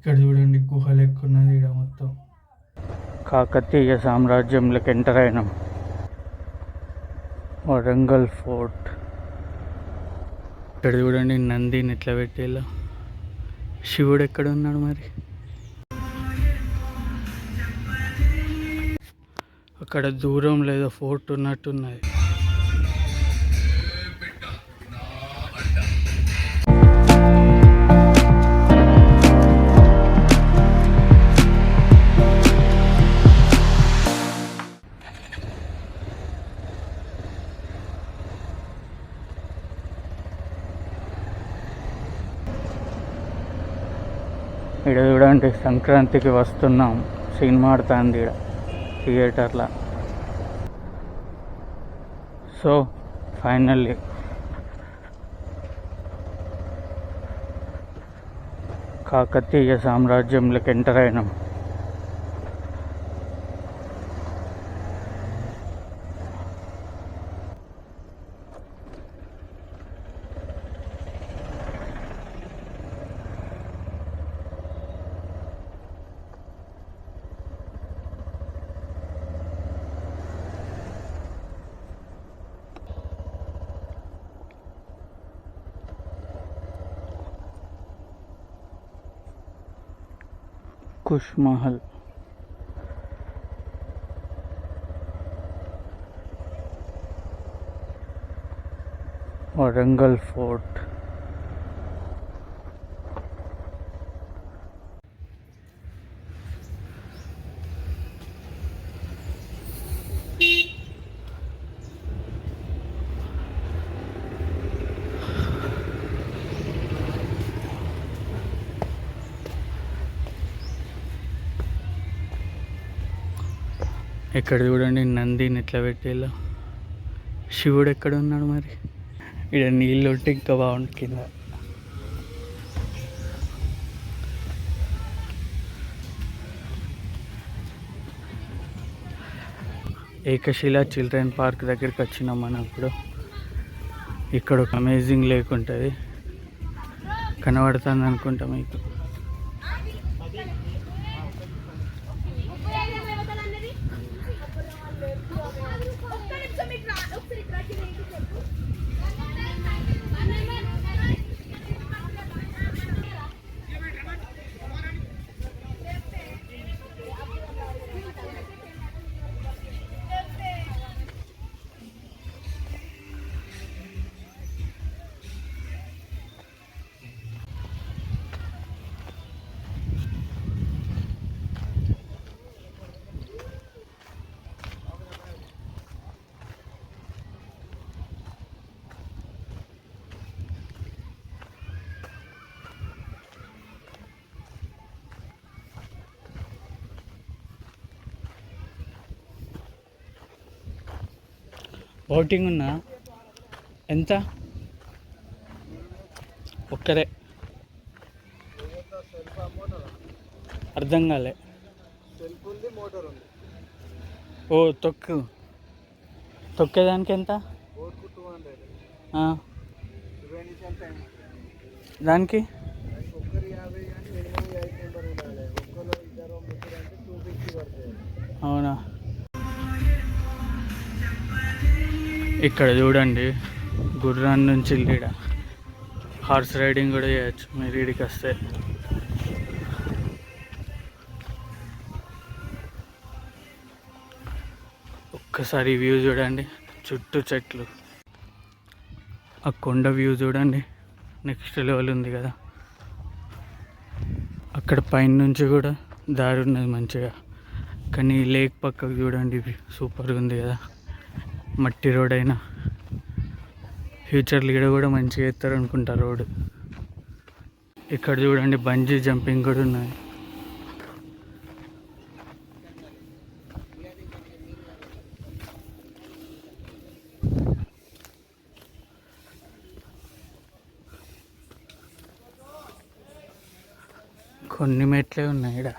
ఇక్కడ చూడండి గుహ లెక్క ఉన్నది ఇక్కడ మొత్తం. కాకతీయ సామ్రాజ్యంలోకి ఎంటర్ అయినాం. వరంగల్ ఫోర్ట్. ఇక్కడ చూడండి నందిని ఎట్లా పెట్టేలా. శివుడు ఎక్కడ ఉన్నాడు మరి? అక్కడ దూరం లేదో ఫోర్ట్ ఉన్నట్టున్నది. ఇక్కడ చూడండి సంక్రాంతికి వస్తున్నాం. సినిమా ఆడుతుంది ఇక్కడ థియేటర్లో. సో ఫైనల్లీ కాకతీయ సామ్రాజ్యంలోకి ఎంటర్ అయినాం. కుష్ మహల్. వరంగల్ ఫోర్ట్. ఇక్కడ చూడండి నందిని ఎట్లా పెట్టేలా. శివుడు ఎక్కడ ఉన్నాడు మరి? ఇక్కడ నీళ్ళు ఉంటే ఇంకా బాగుంటుంది కింద. ఏకశిల చిల్డ్రన్ పార్క్ దగ్గరికి వచ్చినాం మనం ఇప్పుడు. ఇక్కడ ఒక అమేజింగ్ లేక్ ఉంటుంది, కనబడుతుంది అనుకుంటా మీకు. బోటింగ్ ఉన్నా ఎంత? ఒక్కరే. అర్థం కాలే. ఓ తొక్కేదానికి ఎంత? దానికి అవునా? ఇక్కడ చూడండి గుర్రాన్ని నుంచి ఈడ హార్స్ రైడింగ్ కూడా చేయొచ్చు మీరు ఈడికి వస్తే. ఒక్కసారి వ్యూ చూడండి, చుట్టూ చెట్లు. ఆ కొండ వ్యూ చూడండి, నెక్స్ట్ లెవెల్ ఉంది కదా. అక్కడ పైన నుంచి కూడా దారి ఉన్నది మంచిగా. కానీ లేక్ పక్కకు చూడండి, సూపర్గా ఉంది కదా. మట్టి రోడ్ అయినా ఫ్యూచర్లో ఇక్కడ కూడా మంచిగా ఎత్తారు అనుకుంటా రోడ్. ఇక్కడ చూడండి బంజీ జంపింగ్ కూడా ఉన్నాయి. కొన్ని మెట్లే ఉన్నాయి ఇక్కడ.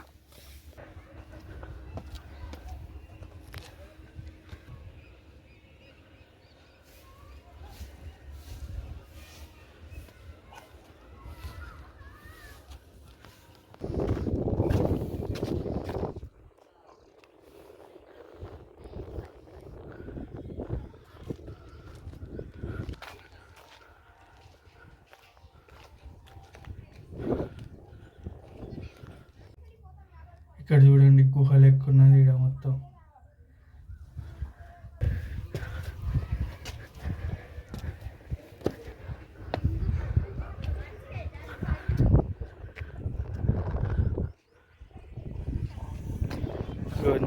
ఇక్కడ చూడండి గుహ లెక్క ఉన్నది ఇక్కడ మొత్తం.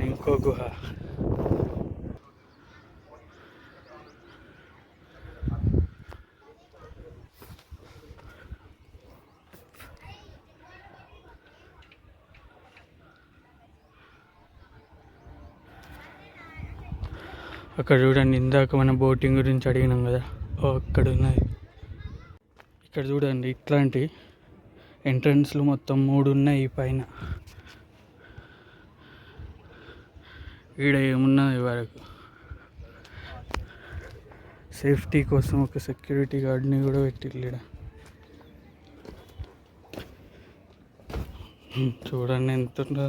ఇంకో గుహ. అక్కడ చూడండి, ఇందాక మన బోటింగ్ గురించి అడిగినాం కదా, అక్కడ ఉన్నాయి. ఇక్కడ చూడండి, ఇట్లాంటి ఎంట్రన్స్లు మొత్తం 3 ఉన్నాయి ఈ పైన. ఈడ ఏమున్నది వరకు సేఫ్టీ కోసం ఒక సెక్యూరిటీ గార్డ్ని కూడా పెట్టిల్లు ఈడ. చూడండి ఎంత ఉంటుందో.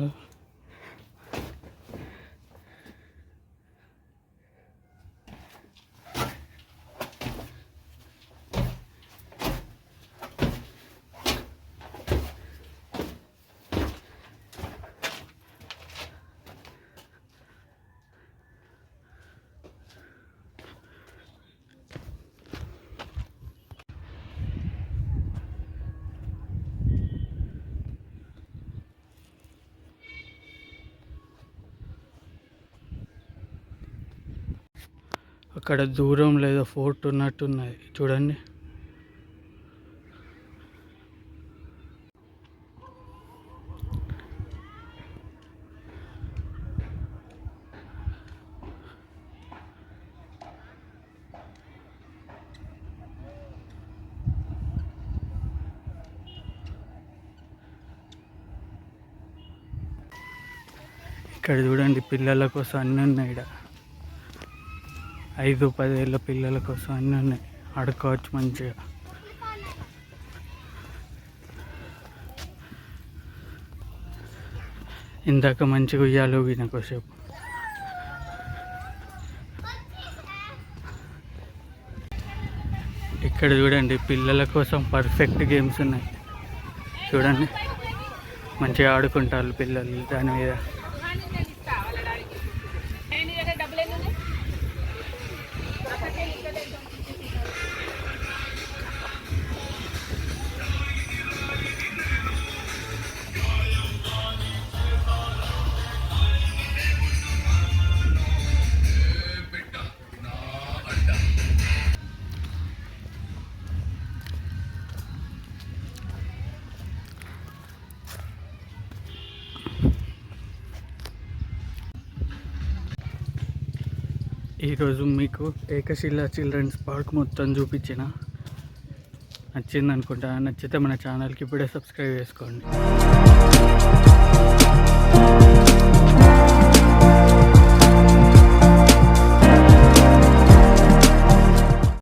అక్కడ దూరం లేదా ఫోర్ట్ ఉన్నట్టున్నది చూడండి. ఇక్కడ చూడండి, పిల్లల కోసం అన్నీ ఉన్నాయి. ఇక్కడ 5-10 ఏళ్ళ పిల్లల కోసం అన్నీ ఉన్నాయి, ఆడుకోవచ్చు మంచిగా. ఇందాక మంచిగా ఉయ్యాలు ఊగిన కోసేపు. ఇక్కడ చూడండి, పిల్లల కోసం పర్ఫెక్ట్ గేమ్స్ ఉన్నాయి చూడండి. మంచిగా ఆడుకుంటారు పిల్లలు దాని మీద. ఈరోజు మీకు ఏకశిల చిల్డ్రన్స్ పార్క్ మొత్తం చూపించిన. నచ్చింది అనుకుంటా. నచ్చితే మన ఛానల్కి ఇప్పుడే సబ్స్క్రైబ్ చేసుకోండి.